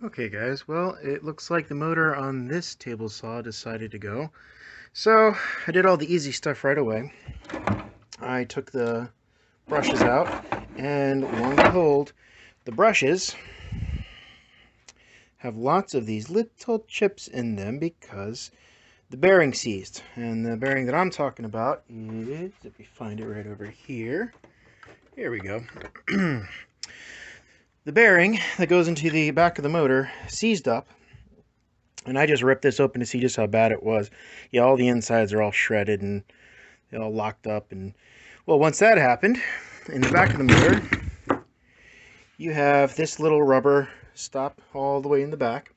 Okay guys, well it looks like the motor on this table saw decided to go. So I did all the easy stuff right away. I took the brushes out and lo and behold, the brushes have lots of these little chips in them because the bearing seized. And the bearing that I'm talking about is, if we find it right over here, here we go. The bearing that goes into the back of the motor seized up, and I just ripped this open to see just how bad it was. Yeah, all the insides are all shredded and they all locked up. And well, once that happened, in the back of the motor, you have this little rubber stop all the way in the back.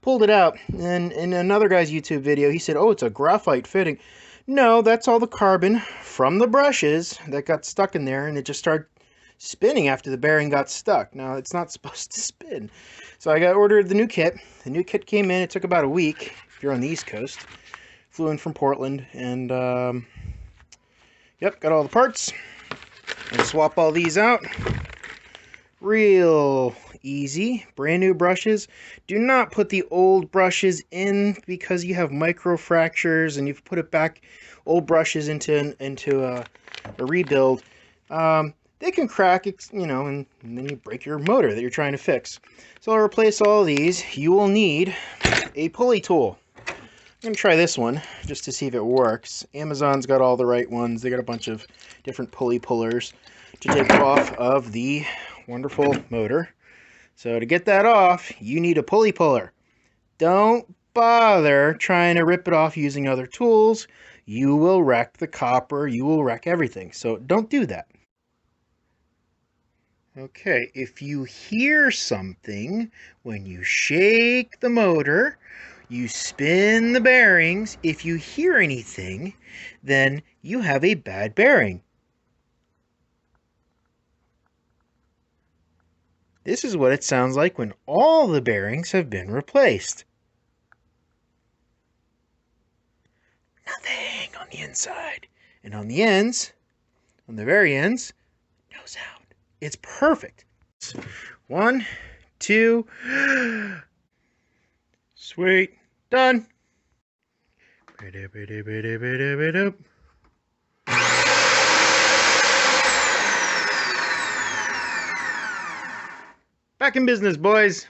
Pulled it out, and in another guy's YouTube video, he said, "Oh, it's a graphite fitting." No, that's all the carbon from the brushes that got stuck in there, and it just started spinning after the bearing got stuck. Now, it's not supposed to spin. So I ordered the new kit. The new kit came in. It took about a week if you're on the East Coast. Flew in from Portland, and yep, got all the parts. And swap all these out. Real easy. Brand new brushes. Do not put the old brushes in because you have micro fractures and you've put it back, old brushes into a rebuild. They can crack, you know, and then you break your motor that you're trying to fix. So I'll replace all these. You will need a pulley tool. I'm going to try this one just to see if it works. Amazon's got all the right ones. They got a bunch of different pulley pullers to take off of the wonderful motor. So to get that off, you need a pulley puller. Don't bother trying to rip it off using other tools. You will wreck the copper. You will wreck everything. So don't do that. Okay, if you hear something when you shake the motor, you spin the bearings. If you hear anything, then you have a bad bearing. This is what it sounds like when all the bearings have been replaced. Nothing on the inside. And on the ends, on the very ends, no sound. It's perfect. 1, 2, sweet, done. Back in business, boys.